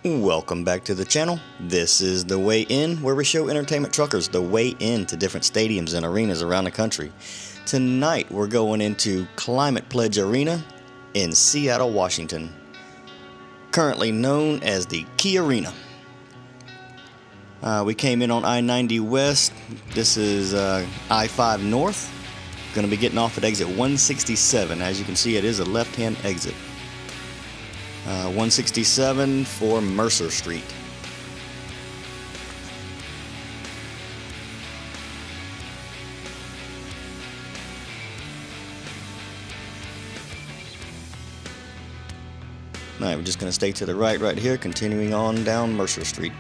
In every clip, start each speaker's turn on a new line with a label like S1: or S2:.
S1: Welcome back to the channel. This is The Way In, where we show entertainment truckers the way into different stadiums and arenas around the country. Tonight we're going into Climate Pledge Arena in Seattle, Washington, currently known as the Key Arena. We came in on I-90 West. This is I-5 North. Going to be getting off at exit 167. As you can see, it is a left-hand exit. 167 for Mercer Street. Alright, we're just going to stay to the right here, continuing on down Mercer Street.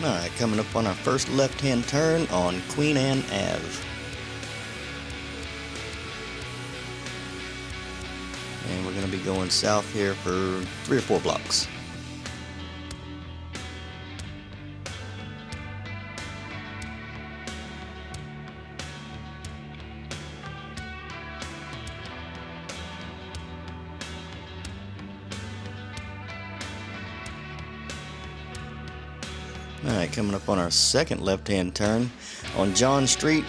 S1: Alright, coming up on our first left-hand turn on Queen Anne Ave. And we're going to be going south here for 3 or 4 blocks. Alright, coming up on our second left-hand turn on John Street.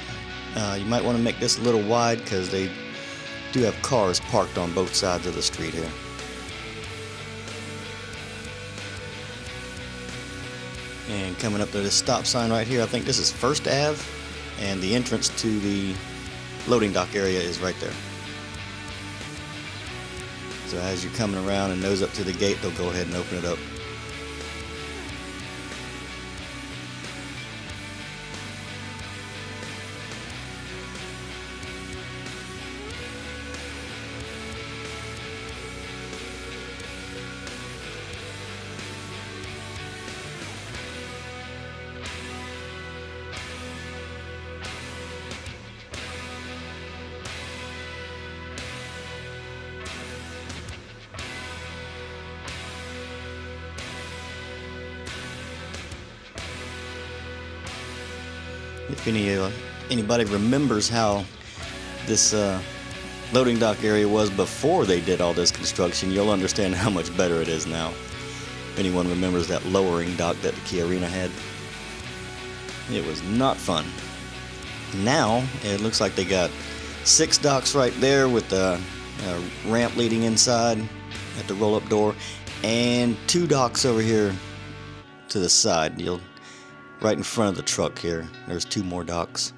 S1: You might want to make this a little wide because they do have cars parked on both sides of the street here. And coming up to this stop sign right here, I think this is First Ave, and the entrance to the loading dock area is right there. So as you're coming around and nose up to the gate, they'll go ahead and open it up. If anybody remembers how this loading dock area was before they did all this construction, you'll understand how much better it is now. If anyone remembers that lowering dock that the Key Arena had, it was not fun. Now it looks like they got 6 docks right there with the ramp leading inside at the roll-up door, and 2 docks over here to the side. Right in front of the truck here, there's 2 more docks.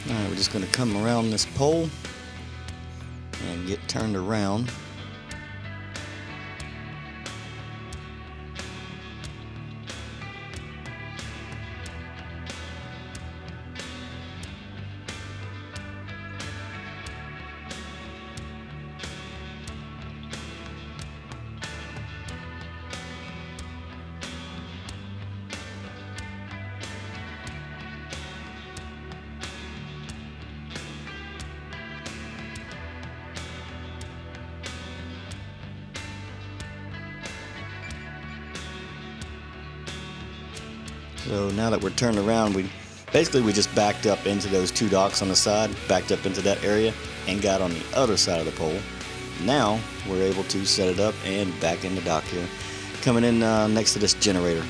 S1: Alright, we're just going to come around this pole and get turned around. So now that we're turned around, we just backed up into those two docks on the side, backed up into that area, and got on the other side of the pole. Now we're able to set it up and back in the dock here, coming in next to this generator.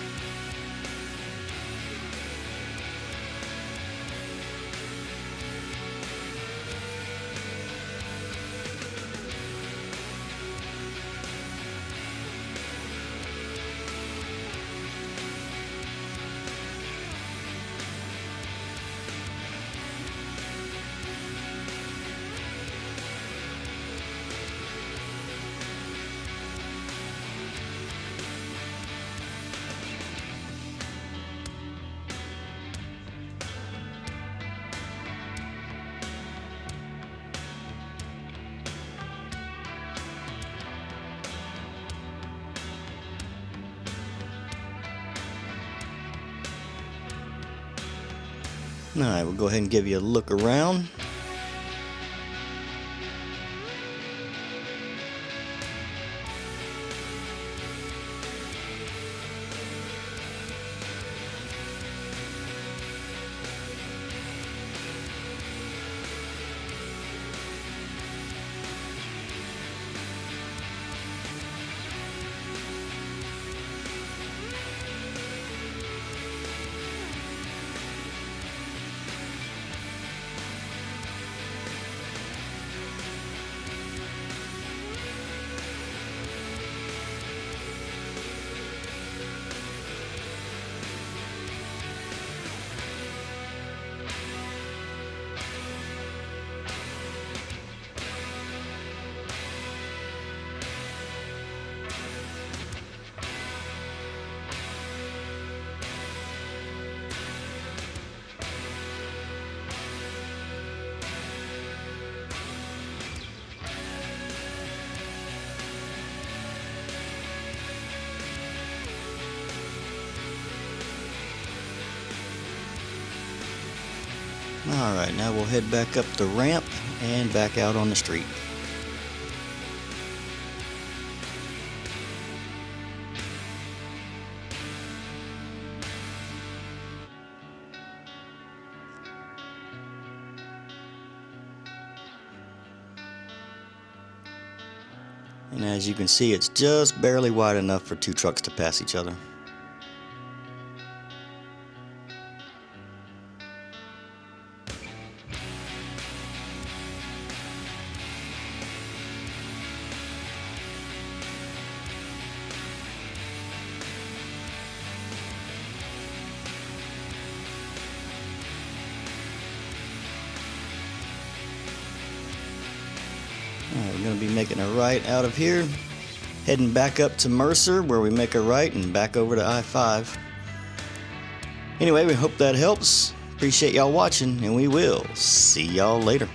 S1: Alright, we'll go ahead and give you a look around. Alright, now we'll head back up the ramp and back out on the street. And as you can see, it's just barely wide enough for two trucks to pass each other. Alright, we're going to be making a right out of here, heading back up to Mercer where we make a right and back over to I-5. Anyway, we hope that helps. Appreciate y'all watching, and we will see y'all later.